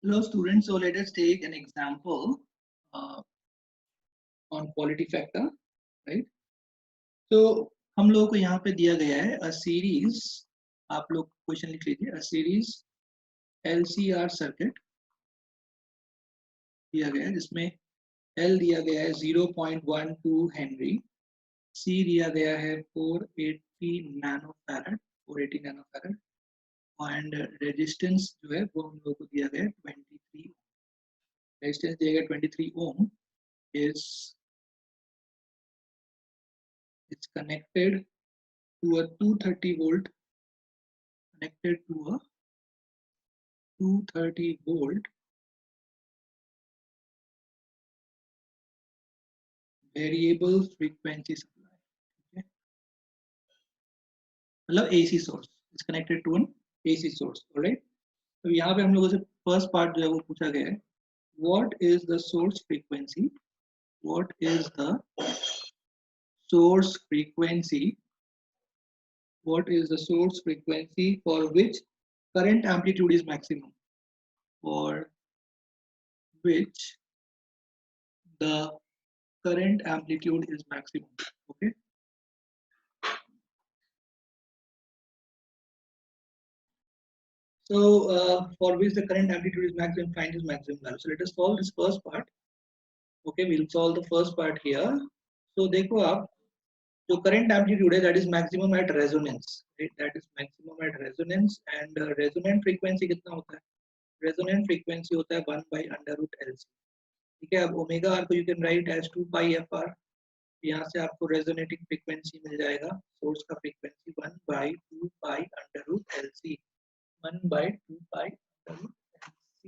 Hello students, so let us take an example on quality factor, right? तो हम लोगों को यहाँ पे दिया गया है a series, आप लोग क्वेश्चन लिख लीजिए, a series LCR सर्किट दिया गया है जिसमें L दिया गया है 0.12 हेनरी, C दिया गया है 480 नैनोफैरड एंड रेजिस्टेंस जो है वो हम लोगों को दिया गया है 23 रेजिस्टेंस दिया गया 23 ओम is it's connected to a 230 volt connected to a 230 volt variable frequency supply. Okay, मतलब AC source is connected to an AC source. Alright, तो यहाँ पे हम लोगों से फर्स्ट पार्ट जो है वो पूछा गया है, what is the source frequency, what is the source frequency, what is the source frequency for which current amplitude is maximum, for which the current amplitude is maximum. Okay, so for which the current amplitude is maximum, find its maximum value. So let us solve this first part. Okay, we'll solve the first part here. So देखो आप, जो current amplitude है that is maximum at resonance, right? That is maximum at resonance and resonant frequency कितना होता है? Resonant frequency होता है 1 by under root LC. ठीक है, अब ओमेगा आर को you can write as 2 pi FR. यहाँ से आपको रेजोनेटिंग फ्रीक्वेंसी मिल जाएगा, सोर्स का frequency 1 by 2 pi under root LC, 1 by 2 pi under root LC.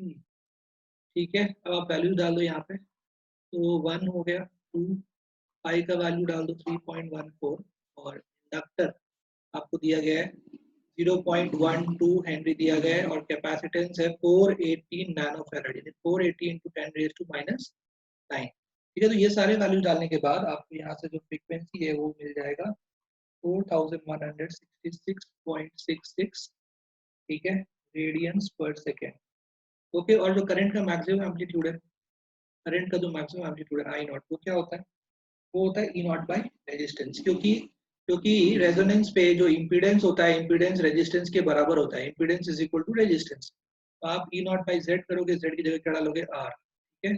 ठीक है, अब आप वैल्यू डाल दो यहाँ पे, तो 1 हो गया, 2 पाई का वैल्यू डाल दो 3.14 और इंडक्टर आपको दिया गया है 0.12 हेनरी दिया गया है और कैपेसिटेंस है 480 नैनोफैराड, यानी 480 into 10 raised to minus 9. ठीक है, तो ये सारे वैल्यू डालने के बाद आपको यहाँ से जो फ्रीक्वेंसी है वो मिल जाएगा 4166.66, ठीक है, रेडियंस पर सेकेंड. ओके, और जो करंट का मैक्सिमम एम्पलीट्यूड है, करंट का जो मैक्सिमम एम्पलीट्यूड है आई नॉट, वो क्या होता है? वो होता है ई नॉट बाई रेजिस्टेंस, क्योंकि क्योंकि रेजोनेंस पे जो इम्पीडेंस होता है, इम्पीडेंस रेजिस्टेंस के बराबर होता है, impedance is equal to resistance. तो आप ई नॉट बाई जेड करोगे, जेड की जगह क्या डालोगे? आर. ठीक है,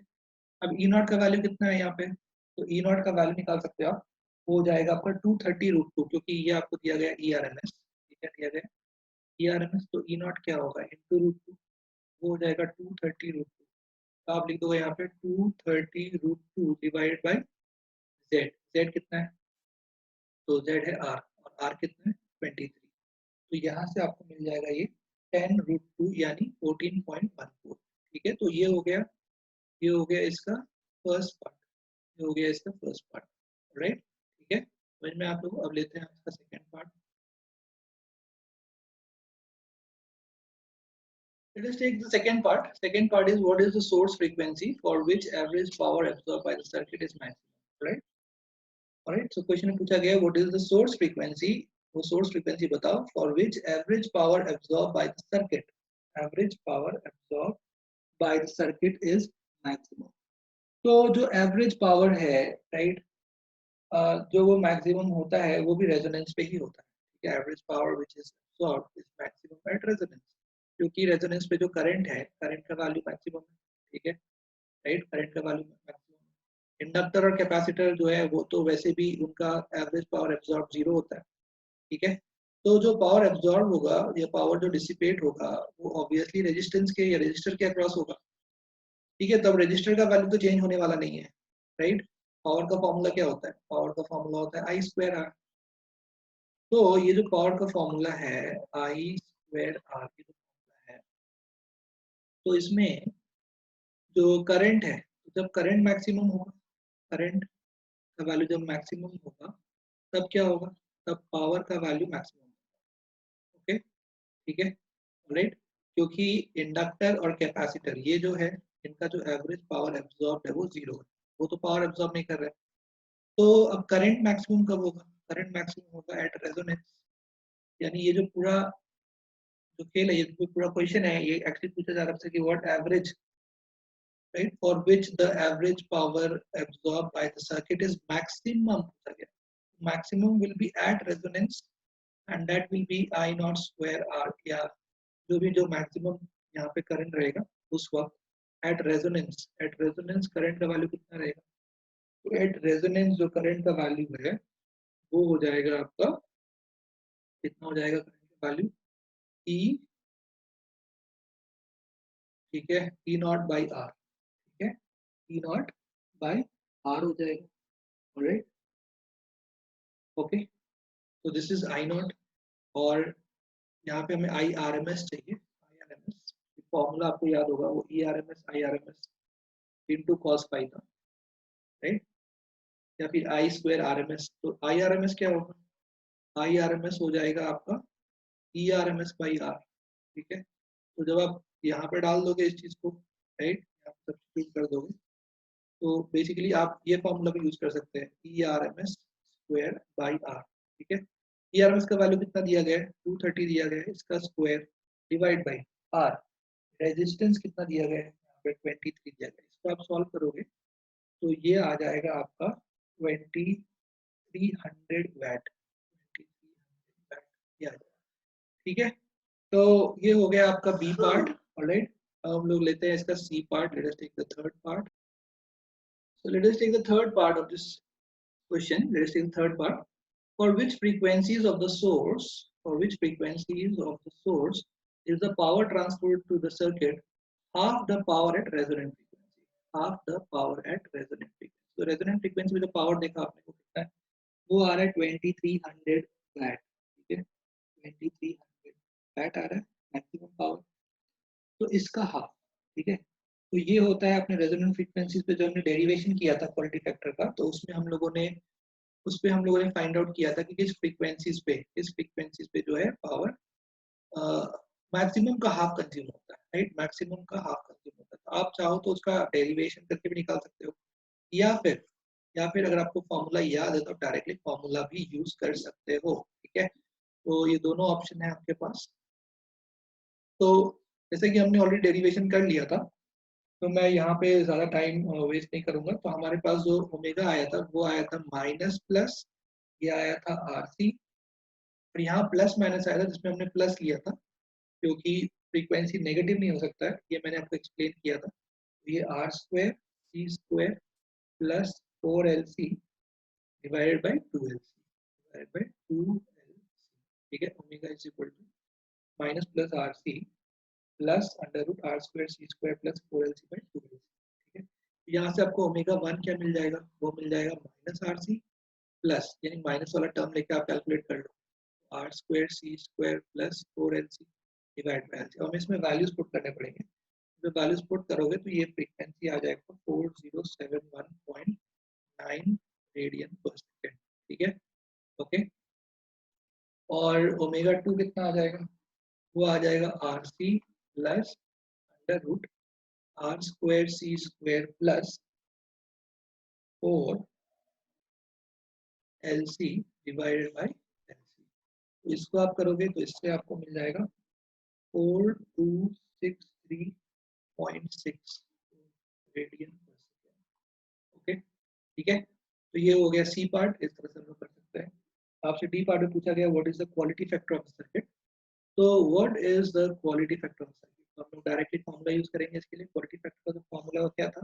अब ई नॉट का वैल्यू कितना है यहाँ पे? तो ई नॉट का वैल्यू निकाल सकते हो आप, वो हो जाएगा आपका 230√2, क्योंकि ये आपको दिया गया ई आर एम एस. ठीक है, दिया गया ई आर एम एस, तो ई नॉट क्या होगा? इंटू √2, वो हो जाएगा 230√2. तो आप लिख दोगे यहाँ पे 230√2 डिवाइडेड बाई जेड. जेड कितना है? तो जेड है आर, और आर कितना है? 23. तो यहाँ से आपको मिल जाएगा ये 10√2 यानी 14.14. ठीक है, तो ये हो गया, ये हो गया इसका फर्स्ट पार्ट, ये हो गया इसका फर्स्ट पार्ट. राइट, ठीक है, समझ में आप लोग? अब लेते हैं इसका second part. Let us take the second part. Second part is what is the source frequency for which average power absorbed by the circuit is maximum, right? Alright, so question में पूछा गया what is the source frequency, वो source frequency बताओ for which average power absorbed by the circuit, average power absorbed by the circuit is maximum. तो जो average power है, right, जो वो maximum होता है वो भी resonance पे ही होता है. ठीक है, average power which is absorbed is maximum at resonance, क्योंकि रेजोनेंस पे जो करंट है, करंट का वैल्यू मैक्सिमम है. ठीक है, राइट, करंट का वैल्यू मैक्सिमम. इंडक्टर और कैपेसिटर जो है वो तो वैसे भी उनका एवरेज पावर एब्जॉर्ब 0 होता है. ठीक है, तो जो पावर एब्जॉर्ब होगा या पावर जो डिसिपेट होगा वो ऑब्वियसली रेजिस्टेंस के या रेजिस्टर के अक्रॉस होगा. ठीक है, तब रेजिस्टर का वैल्यू तो चेंज होने वाला नहीं है. राइट, पावर का फॉर्मूला क्या होता है? पावर का फॉर्मूला होता है आई स्क्वायर आर. तो ये जो पावर का फॉर्मूला है आई स्क्वायर आर, तो इसमें जो करंट है, जब करंट मैक्सिमम होगा, करंट का वैल्यू जब मैक्सिमम होगा तब क्या होगा? तब पावर का वैल्यू मैक्सिमम होगा. ओके, ठीक है, राइट, क्योंकि इंडक्टर और कैपेसिटर ये जो है इनका जो एवरेज पावर एब्जॉर्ब है वो 0 है, वो तो पावर एब्जॉर्ब नहीं कर रहे. तो अब करंट मैक्सिमम कब होगा? करंट मैक्सिमम होगा एट रेजोनेंस, यानी ये जो पूरा जो खेल है, ये पूरा क्वेश्चन है, ये एक्चुअली पूछा जा रहा है कि what average, right, for which the average power absorbed by the circuit is maximum पूछा गया. Maximum will be at resonance and that will be I naught square R, या जो भी जो मैक्सिमम यहाँ पे करंट रहेगा उस वक्त एट रेजोनेंस करंट का वैल्यू कितना रहेगा. तो एट रेजोनेंस जो करंट का वैल्यू है वो हो जाएगा आपका, कितना हो जाएगा करंट का वैल्यू, ई, ठीक है, ई नॉट बाई आर, ठीक है, ई नॉट बाई आर हो जाएगा. Alright, okay. तो दिस इज आई नॉट, और यहाँ पे हमें आई आर एम एस चाहिए. I R M S formula आपको याद होगा, वो E R M S I R M S into cos pi था, राइट, या फिर I square R M S. तो आई आर एम एस क्या होगा, आई आर एम एस हो जाएगा आपका E R M S by R, ठीक है. तो जब आप यहाँ पे डाल दोगे इस चीज को, राइट, आप सब्स्टिट्यूट कर दोगे, तो बेसिकली आप ये फॉर्मूला भी यूज कर सकते हैं, E R M S square by R, ठीक है. ई आर एम एस का वैल्यू कितना दिया गया है, 230 दिया गया है, इसका square divide by R, resistance कितना दिया गया है यहाँ पे 23 दिया गया है. इसको आप सॉल्व करोगे तो ये आ जाएगा आपका 2300 वैट, 2300 वैट ये आ जाएगा, ठीक है. तो ये हो गया आपका बी पार्ट. ऑलराइट, अब हम लोग लेते हैं इसका C part. Let us take the third part. So let us take the third part of this question. Let us take the third part. For which frequencies of the source, for which frequencies of the source is the power transferred to the circuit half the power at resonant frequency? Half the power at resonant frequency. So resonant frequency में जो power देखा आपने को कितना है, वो आ रहा है 2300 watt, ठीक है, 2300 watt आ रहा है मैक्सिमम पावर. तो इसका हाफ, ठीक है. तो ये होता है अपने रेजोनेंट फ्रीक्वेंसीज पे जो हमने डेरिवेशन किया था क्वालिटी फैक्टर का, तो उसमें हम लोगों ने फाइंड आउट किया था कि किस फ्रीक्वेंसीज पे जो है पावर मैक्सिमम का हाफ कंज्यूम होता है, राइट, मैक्सिमम का हाफ कंज्यूम होता है. तो आप चाहो तो उसका डेरिवेशन करके भी निकाल सकते हो, या फिर अगर आपको फॉर्मूला याद है तो डायरेक्टली फॉर्मूला भी यूज कर सकते हो, ठीक है. तो ये दोनों ऑप्शन है आपके पास. तो जैसे कि हमने ऑलरेडी डेरिवेशन कर लिया था, तो मैं यहाँ पे ज्यादा टाइम वेस्ट नहीं करूंगा. तो हमारे पास जो ओमेगा आया था वो आया था माइनस प्लस, ये आया था आर सी, और यहाँ प्लस माइनस आया था जिसमें हमने प्लस लिया था क्योंकि फ्रीक्वेंसी नेगेटिव नहीं हो सकता है, ये मैंने आपको एक्सप्लेन किया था. तो ये R square C square plus 4 LC divided by 2 LC, ठीक है. Omega is equal to minus plus R C plus under root R square C square plus 4 LC by 2 LC, ठीक है. यहाँ से आपको ओमेगा 1 क्या मिल जाएगा, वो मिल जाएगा माइनस आर सी प्लस, यानी माइनस वाला टर्म लेके आप कैलकुलेट कर लो, R square C square plus 4 LC divide by LC. हम इसमें वैल्यूज पुट करने पड़ेंगे. जब वैल्यूज पुट करोगे तो ये फ्रीक्वेंसी आ जाएगा 4071.9 रेडियन पर सेकेंड, ठीक है, ओके. और ओमेगा 2 कितना आ जाएगा, वो आ जाएगा R C plus under root R square C square plus 4 LC divided by LC. तो इसको आप करोगे तो इससे आपको मिल जाएगा 4263.6 रेडियन पर सेकेंड, ओके, ठीक है. तो ये हो गया सी पार्ट. इस तरह से हम लोग कर सकते हैं. आपसे डी पार्ट में पूछा गया what is the quality factor of the circuit. तो what is the quality factor of the circuit, तो हम लोग डायरेक्टली फॉर्मूला यूज करेंगे इसके लिए. क्वालिटी फैक्टर का जो फॉर्मूला क्या था,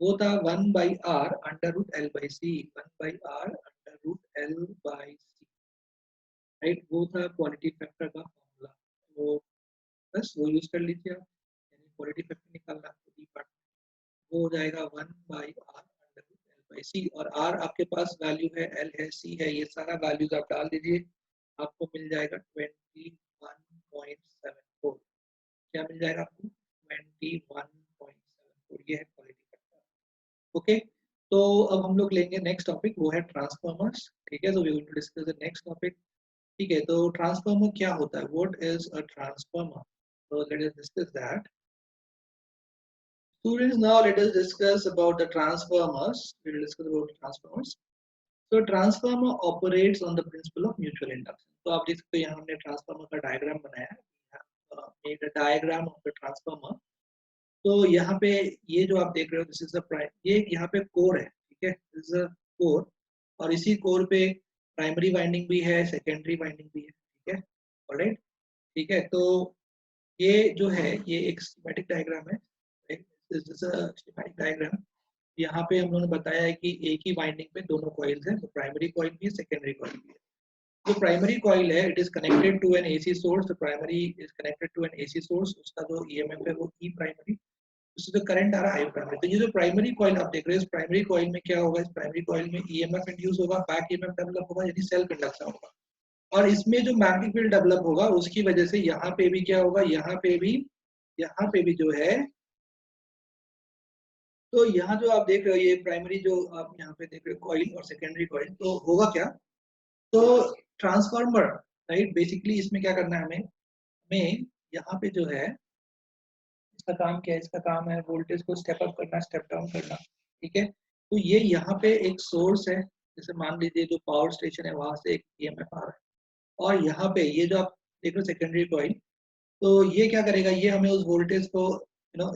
वो था 1 by R under root L by C, 1 by R under root L by C, right. वो था क्वालिटी फैक्टर का फॉर्मूला. वो बस वो यूज कर लीजिए आप, यानी क्वालिटी फैक्टर निकालना आपको डी पार्ट, वो हो जाएगा 1 by R under root L by C. और आर आपके पास वैल्यू है, एल है, सी है, ये सारा वैल्यूज आप डाल दीजिए, आपको मिल जाएगा 21.74. क्या मिल जाएगा आपको, 21.74. ये है क्वालिटी फैक्टर, ओके. तो अब हम लोग लेंगे नेक्स्ट टॉपिक, वो है ट्रांसफॉर्मर्स, ठीक है. तो we will discuss the next topic, ठीक है. तो ट्रांसफॉर्मर क्या होता है, what is a transformer. So let us discuss that. Students, now let us discuss about the transformers. We will discuss about the transformers. So transformer operates on the principle of mutual induction. तो आप देख सकते हो यहाँ हमने transformer का diagram बनाया है. made a diagram of the transformer. तो यहाँ पे ये जो आप देख रहे हो दिस इज द प्राइम, ये यहाँ पे कोर है, ठीक है, दिस इज अ कोर, और इसी कोर पे प्राइमरी वाइंडिंग भी है, सेकेंडरी वाइंडिंग भी है, ठीक है, ऑलराइट, ठीक है। तो ये जो है ये एक स्कीमेटिक डायग्राम है, स्कीमेटिक डायग्राम। यहाँ पे हम लोगों ने बताया है कि एक ही वाइंडिंग पे दोनों कॉइल्स हैं, तो प्राइमरी कॉइल भी है, सेकेंडरी कॉइल भी है। जो प्राइमरी कॉइल है it is connected to an AC source, the primary is connected to an AC source, उसका जो ईएमएफ है वो ई प्राइमरी, उससे जो करंट आ रहा है आई प्राइमरी। तो ये जो प्राइमरी कॉइल आप देख रहे हो, इस प्राइमरी कॉइल में क्या होगा, इस प्राइमरी कॉइल में ईएमएफ इंड्यूस होगा, बैक ईएमएफ डेवलप होगा, यानी सेल्फ इंडक्शन होगा, और इसमें जो मैग्नेटिक फील्ड डेवलप होगा उसकी वजह से यहाँ पे भी क्या होगा, यहाँ पे भी जो है, तो यहाँ जो आप देख रहे हो ये प्राइमरी जो आप यहाँ पे देख रहे हो कॉइल और सेकेंडरी कॉइल, तो होगा क्या, तो ट्रांसफार्मर, राइट, बेसिकली इसमें क्या करना है हमें, यहाँ पे जो है इसका काम क्या है, इसका काम है वोल्टेज को स्टेप अप करना, स्टेप डाउन करना, ठीक है। तो ये यहाँ पे एक सोर्स है, जैसे मान लीजिए जो पावर स्टेशन है वहां से एक ईएमएफ आ रहा है, और यहाँ पे ये जो आप देख रहे हो सेकेंडरी कॉइल, तो ये क्या करेगा, ये हमें उस वोल्टेज को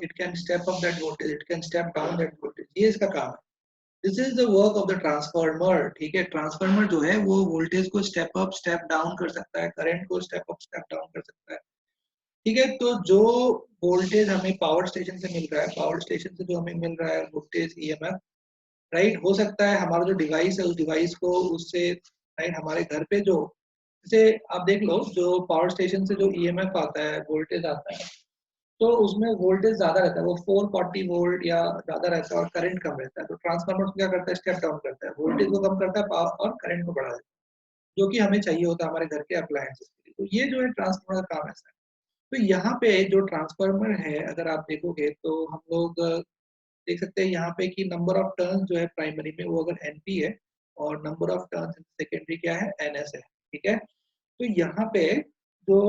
it can step up that voltage, it can step down that voltage, ये इसका काम है। This is the work of the transformer, ठीक है। ट्रांसफार्मर जो है वो वोल्टेज को स्टेप अप स्टेप डाउन कर सकता है, करंट को स्टेप अप स्टेप डाउन कर सकता है, ठीक है। तो जो वोल्टेज हमें पावर स्टेशन से मिल रहा है, पावर स्टेशन से जो हमें मिल रहा है वोल्टेज ईएमएफ, राइट, हो सकता है हमारा जो डिवाइस है उस डिवाइस को उससे, राइट, हमारे घर पे जो, जैसे आप देख लो जो पावर स्टेशन से जो ईएमएफ आता है, वोल्टेज आता है, तो उसमें वोल्टेज ज्यादा रहता है, वो 440 वोल्ट या ज्यादा रहता है, और करंट कम रहता है। तो ट्रांसफार्मर क्या करता है, स्टेप डाउन करता है, वोल्टेज को कम करता है पावर और करंट को बढ़ा देता है, जो कि हमें चाहिए होता है हमारे घर के अप्लायंसेस के लिए। तो ये जो है ट्रांसफार्मर का काम ऐसा है। तो यहाँ पे जो ट्रांसफार्मर है अगर आप देखोगे तो हम लोग देख सकते हैं यहाँ पे कि नंबर ऑफ टर्न्स जो है प्राइमरी में वो अगर एनपी है, और नंबर ऑफ टर्न्स सेकेंडरी क्या है, एनएस है, ठीक है। तो यहाँ पे जो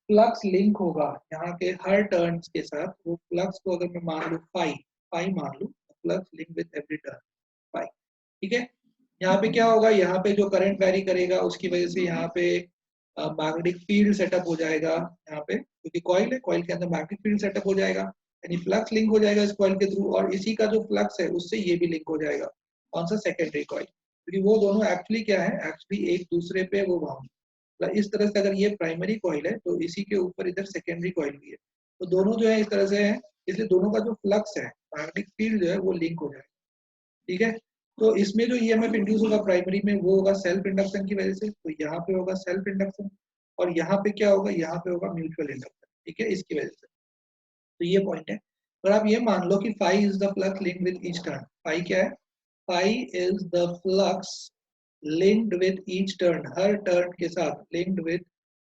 फ्लक्स लिंक होगा यहाँ के हर टर्न्स के साथ, वो फ्लक्स को अगर मैं मान लूँ फाई, मान लूँ, flux link with every turn phi, ठीक है। यहाँ पे क्या होगा, यहाँ पे जो करंट वेरी करेगा उसकी वजह से यहाँ पे मैग्नेटिक फील्ड सेटअप हो जाएगा यहाँ पे, क्योंकि कॉइल है, कॉइल के अंदर मैग्नेटिक फील्ड सेटअप हो जाएगा, यानी फ्लक्स लिंक हो जाएगा इस कॉइल के थ्रू, और इसी का जो फ्लक्स है उससे ये भी लिंक हो जाएगा, कौन सा, सेकेंडरी कॉइल, क्योंकि वो दोनों एक्चुअली क्या है, एक्चुअली एक दूसरे पे वो बाउंड, इस तरह से अगर ये प्राइमरी कॉइल है तो इसी के ऊपर इधर सेकेंडरी कॉइल भी है, तो दोनों जो है इस तरह से है, इसलिए दोनों का जो फ्लक्स है, मैग्नेटिक फील्ड जो है वो लिंक हो जाएगा, ठीक है। तो इसमें जो ईएमएफ इंड्यूस होगा प्राइमरी में वो होगा सेल्फ इंडक्शन की वजह से, तो यहाँ पे होगा सेल्फ इंडक्शन, और यहाँ पे क्या होगा, यहाँ पे होगा म्यूचुअल इंडक्शन, ठीक है, इसकी वजह से। तो ये पॉइंट है। और आप ये मान लो कि phi is the flux linked with each turn, phi क्या है, phi is the flux linked with each turn, हर टर्न के साथ लिंक्ड विद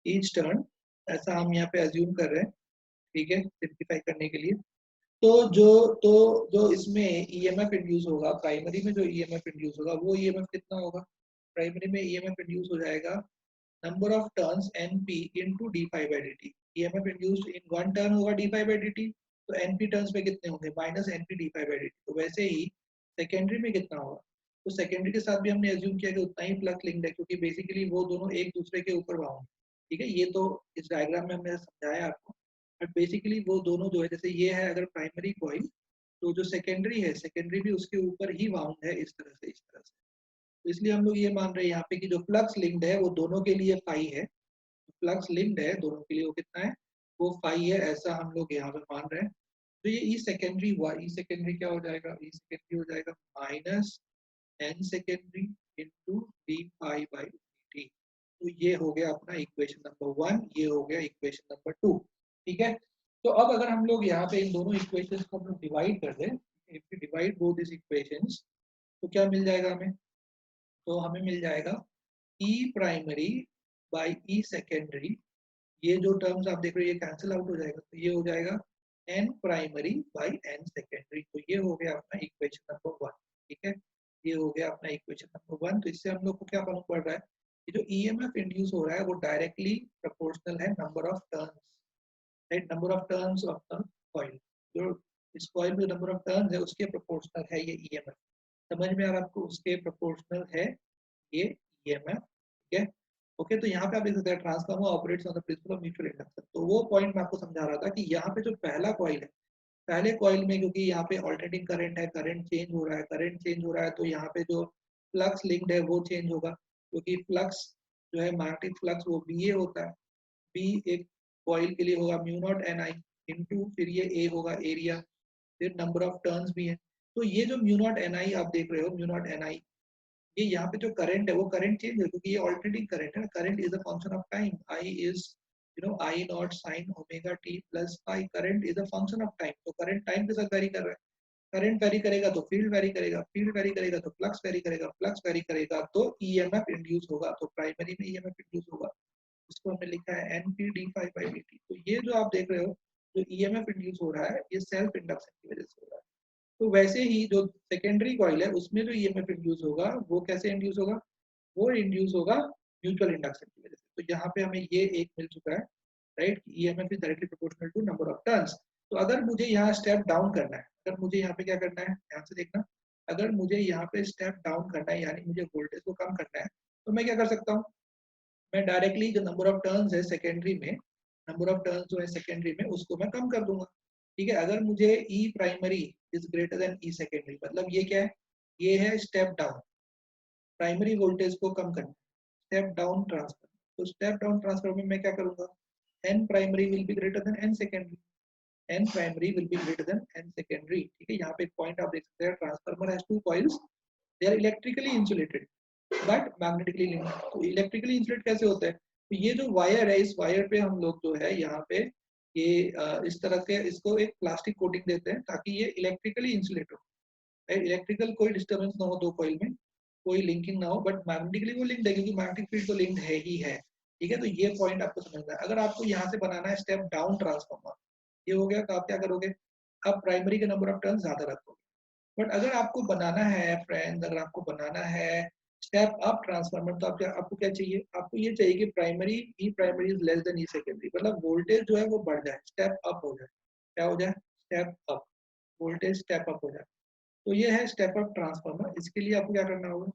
ईच टर्न, ऐसा हम यहाँ पे अज्यूम कर रहे हैं, ठीक है, सिंप्लीफाई करने के लिए। तो जो तो जो इसमें ईएमएफ इंड्यूस होगा प्राइमरी में, जो ईएमएफ इंड्यूस होगा वो ईएमएफ कितना होगा, प्राइमरी में ईएमएफ इंड्यूस हो जाएगा number of turns NP into D phi by D T, EMF induced in one turn होगा D phi by D T, तो एनपी टर्न्स पे कितने होंगे, minus NP D phi by D T. तो वैसे ही secondary में कितना होगा, तो सेकेंडरी के साथ भी हमने एज्यूम किया कि उतना ही फ्लक्स लिंक्ड है, क्योंकि बेसिकली वो दोनों एक दूसरे के ऊपर बाउंड, ठीक है। ये तो इस डायग्राम में हमने समझाया आपको, बट बेसिकली वो दोनों जो है, जैसे ये है अगर प्राइमरी कॉइल, तो जो सेकेंडरी है, सेकेंडरी भी उसके ऊपर ही बाउंड है, इस तरह से, इस तरह से। तो इसलिए हम लोग ये मान रहे हैं यहाँ पे कि जो फ्लक्स लिंक्ड है वो दोनों के लिए फाई है, फ्लक्स लिंक्ड है दोनों के लिए वो कितना है, वो फाई है, ऐसा हम लोग यहाँ पे मान रहे हैं। तो ये ई सेकेंडरी हुआ, ई सेकेंडरी क्या हो जाएगा, ई सेकेंडरी हो जाएगा minus N secondary into D phi by D. तो ये हो गया अपना इक्वेशन नंबर 1, ये हो गया इक्वेशन नंबर 2, ठीक है। तो अब अगर हम लोग यहाँ पे इन दोनों इक्वेशंस को हम लोग डिवाइड कर दें, if we divide both this equations, तो क्या मिल जाएगा हमें, तो हमें मिल जाएगा E primary by E secondary, ये जो टर्म्स आप देख रहे हो ये कैंसिल आउट हो जाएगा, तो ये हो जाएगा N primary by N secondary. तो ये हो गया अपना इक्वेशन नंबर 1, ठीक है, ये हो गया अपना इक्वेशन नंबर 1। तो इससे हम लोग को क्या मालूम पड़ रहा है कि जो ईएमएफ इंड्यूस हो रहा है वो डायरेक्टली प्रोपोर्शनल है number of turns, right, number of turns of the coil, जो इस कॉइल में नंबर ऑफ टर्न्स है उसके प्रोपोर्शनल है ये ईएमएफ, समझ में आ रहा है आपको, उसके प्रोपोर्शनल है ये ईएमएफ, ठीक है। ओके, तो यहाँ पे आप देख सकते हैं transformer operates on the principle of mutual induction. तो वो पॉइंट मैं आपको समझा रहा था कि यहाँ पे जो पहला कॉइल है, पहले कॉइल में क्योंकि यहाँ पे ऑल्टरनेटिंग करंट है, करंट चेंज हो रहा है, करंट चेंज हो रहा है, तो यहाँ पे जो फ्लक्स लिंक्ड है वो चेंज होगा, क्योंकि फ्लक्स जो है मैग्नेटिक फ्लक्स वो बी ए होता है। बी एक कॉइल के लिए होगा mu not an I into, फिर ये ए होगा एरिया, फिर नंबर ऑफ टर्न्स भी है। तो ये जो म्यू नॉट एन आई आप देख रहे हो, म्यू नॉट एन आई, ये यहाँ पे जो करंट है वो करंट चेंज है क्योंकि ये ऑल्टरनेटिंग करंट है। Current is a function of time, I is I naught sine omega T plus phi, current is a function of time. तो करंट टाइम के साथ वेरी कर रहा है, करंट वेरी करेगा तो फील्ड वेरी करेगा, फील्ड वेरी करेगा तो फ्लक्स वेरी करेगा, फ्लक्स वेरी करेगा तो ईएमएफ इंड्यूस होगा, तो प्राइमरी में ईएमएफ इंड्यूस होगा, इसको हमने लिखा है N P D phi by D T. तो ये जो आप देख रहे हो जो ईएमएफ इंड्यूस हो रहा है ये सेल्फ इंडक्शन की वजह से हो रहा है। तो वैसे ही जो सेकेंडरी कॉइल है उसमें जो ईएमएफ इंड्यूस होगा वो कैसे इंड्यूस होगा, वो इंड्यूस होगा म्यूचुअल इंडक्शन की वजह से। तो यहाँ पे हमें ये एक मिल चुका है, right, EMF is directly proportional to number of turns. तो अगर मुझे यहाँ स्टेप डाउन करना है, अगर मुझे यहाँ पे क्या करना है, ध्यान से देखना, अगर मुझे यहाँ पे स्टेप डाउन करना है यानी मुझे वोल्टेज को कम करना है, तो मैं क्या कर सकता हूँ, मैं डायरेक्टली जो नंबर ऑफ टर्न्स है सेकेंडरी में, नंबर ऑफ टर्न्स जो है सेकेंडरी में उसको मैं कम कर दूंगा। ठीक है, अगर मुझे E primary is greater than E secondary, मतलब ये क्या है, ये है स्टेप डाउन, प्राइमरी वोल्टेज को कम करना, स्टेप डाउन ट्रांसफर। तो स्टेप डाउन ट्रांसफर में मैं क्या करूंगा, N primary will be greater than N secondary, N primary will be greater than N secondary. ठीक है, यहाँ पे एक पॉइंट आप देख सकते हैं, transformer has two coils, they are electrically insulated but magnetically linked. तो इलेक्ट्रिकली इंसुलेट कैसे होता है, तो ये जो वायर है इस वायर पे हम लोग जो है यहाँ पे ये इस तरह के इसको एक प्लास्टिक कोटिंग देते हैं ताकि ये इलेक्ट्रिकली इंसुलेट हो, इलेक्ट्रिकल कोई डिस्टर्बेंस ना हो दो कॉइल में, कोई लिंकिंग ना हो, बट मैग्नेटिकली वो लिंक्ड है क्योंकि मैग्नेटिक फील्ड तो लिंक्ड है ही है। ठीक है, तो ये पॉइंट आपको समझना है। अगर आपको यहाँ से बनाना है स्टेप डाउन ट्रांसफॉर्मर, ये हो गया, तो आप क्या करोगे, आप प्राइमरी के नंबर ऑफ टर्न ज्यादा रखोगे। बट अगर आपको बनाना है फ्रेंड्स, अगर आपको बनाना है स्टेप अप ट्रांसफार्मर, तो आपको क्या चाहिए, आपको ये चाहिए कि primary E primary is less than E secondary, मतलब वोल्टेज जो है वो बढ़ जाए, स्टेप अप हो जाए, क्या हो जाए, step up, voltage step up हो जाए। तो ये है स्टेप अप ट्रांसफार्मर। इसके लिए आपको क्या करना होगा,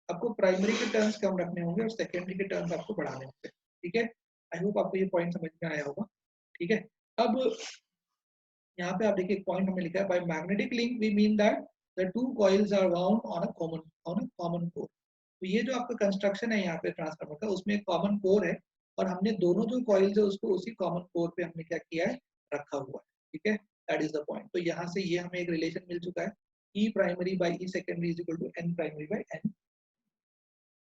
आपको प्राइमरी के टर्न्स कम रखने होंगे और सेकेंडरी के टर्न्स आपको बढ़ाने होंगे। ठीक है, आई होप आपको ये पॉइंट समझ में आया होगा। ठीक है, अब यहाँ पे आप देखिए एक पॉइंट हमने लिखा है, by magnetic link we mean that the two coils are wound on a common core. तो ये जो आपका कंस्ट्रक्शन है यहाँ पे ट्रांसफार्मर का, उसमें एक कॉमन कोर है और हमने दोनों जो कॉइल्स है उसको उसी कॉमन कोर पे हमने क्या किया है, रखा हुआ है। ठीक है, दैट इज द पॉइंट। तो यहाँ से ये हमें एक रिलेशन मिल चुका है, E primary by E secondary is equal to N primary by N.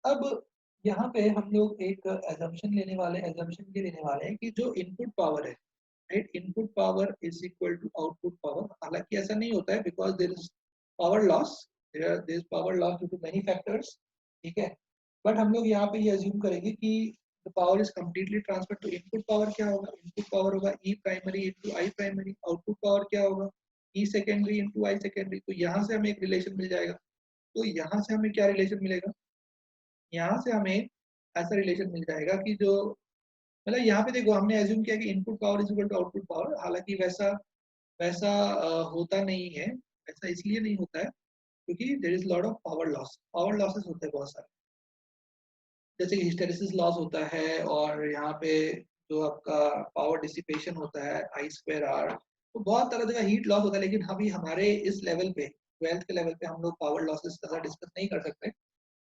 अब यहाँ पे हम लोग एक एजम्पशन ये लेने वाले हैं कि जो इनपुट पावर है, right, input power is equal to output power. हालांकि ऐसा नहीं होता है because there is power loss, there is power loss due to many factors. ठीक है, बट हम लोग यहाँ पे ये अज्यूम करेंगे कि the power is completely transfer. तो इनपुट पावर क्या होगा, इनपुट पावर होगा ई प्राइमरी इंटू आई प्राइमरी, आउटपुट पावर क्या होगा, ई सेकेंडरी इंटू आई सेकेंडरी। तो यहाँ से हमें एक रिलेशन मिल जाएगा। तो यहाँ से हमें क्या रिलेशन मिलेगा, यहाँ से हमें ऐसा रिलेशन मिल जाएगा कि जो, मतलब यहाँ पे देखो हमने एज्यूम किया कि input power is equal to output power, हालांकि वैसा वैसा होता नहीं है। ऐसा इसलिए नहीं होता है क्योंकि there is lot of power loss, power losses होते हैं बहुत सारे, जैसे कि हिस्टेरिसिस लॉस होता है और यहाँ पे जो आपका पावर डिसिपेशन होता है आई स्क्वायर आर, तो बहुत तरह का हीट लॉस होता है। लेकिन अभी हमारे इस लेवल पे, ट्वेल्थ के लेवल पे, हम लोग पावर लॉसेस का डिस्कस नहीं कर सकते,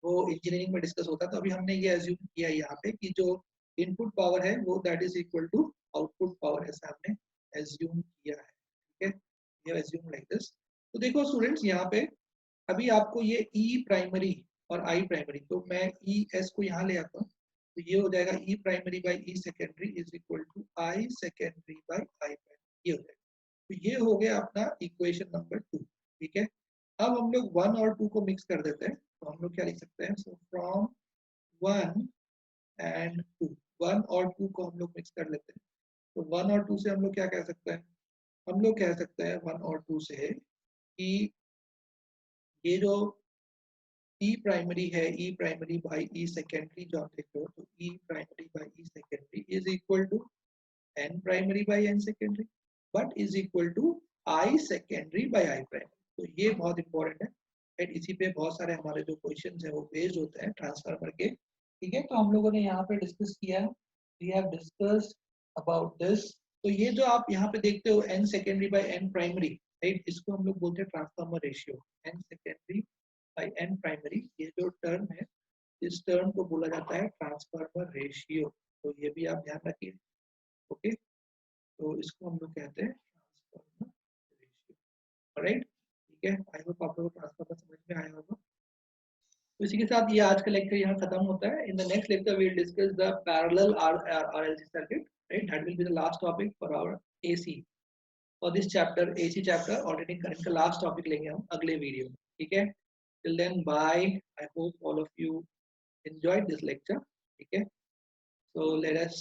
वो इंजीनियरिंग में डिस्कस होता है। तो अभी हमने ये अज्यूम किया यहाँ पे कि जो इनपुट पावर है वो that is equal to output power, ऐसा हमने अज्यूम किया है। ठीक है, ये अज्यूम लाइक दिस। तो देखो स्टूडेंट्स, यहाँ पे अभी आपको ये ई प्राइमरी और आई प्राइमरी, तो मैं ई एस को यहाँ ले आता हूँ, तो ये हो जाएगा E primary by E secondary is equal to I secondary by I primary, ये हो जाएगा। तो ये हो गया अपना इक्वेशन नंबर 2। ठीक है, अब हम लोग 1 और 2 को मिक्स कर देते हैं, तो हम लोग क्या लिख सकते हैं, सो फ्रॉम 1 एंड 2, 1 और 2 को हम लोग मिक्स कर लेते हैं। तो 1 और 2 से हम लोग क्या कह सकते हैं, हम लोग कह सकते हैं 1 और 2 से कि ये जो ई प्राइमरी है, E primary by E secondary जो आप देख रहे हो, तो E primary by E secondary is equal to N primary by N secondary but is equal to I secondary by I primary. तो ये बहुत इंपॉर्टेंट है एंड इसी पे बहुत सारे हमारे जो क्वेश्चन है वो बेस्ड होते हैं ट्रांसफार्मर के। ठीक है, तो हम लोगों ने यहाँ पे डिस्कस किया है, we have discussed about this. तो ये जो आप यहाँ पे देखते हो n secondary by n primary, right, इसको हम लोग बोलते हैं transformer ratio. n secondary by n primary, ये जो टर्म है, इस टर्म को बोला जाता है ट्रांसफार्मर रेशियो। तो ये भी आप ध्यान रखिए। ओके, तो इसको हम लोग कहते हैं ट्रांसफार्मर रेशियो। राइट, ठीक है, आई होप आप लोगों को ट्रांसफार्मर समझ में आया होगा। तो इसी के साथ ये आज का लेक्चर यहाँ खत्म होता है। In the next lecture we will discuss the parallel RLC circuit, right, that will be the last topic for our AC for this chapter, AC chapter. Already current का लास्ट टॉपिक लेंगे हम अगले video में, ठीक है। Till then bye, I hope all of you enjoyed this lecture, ठीक है। So let us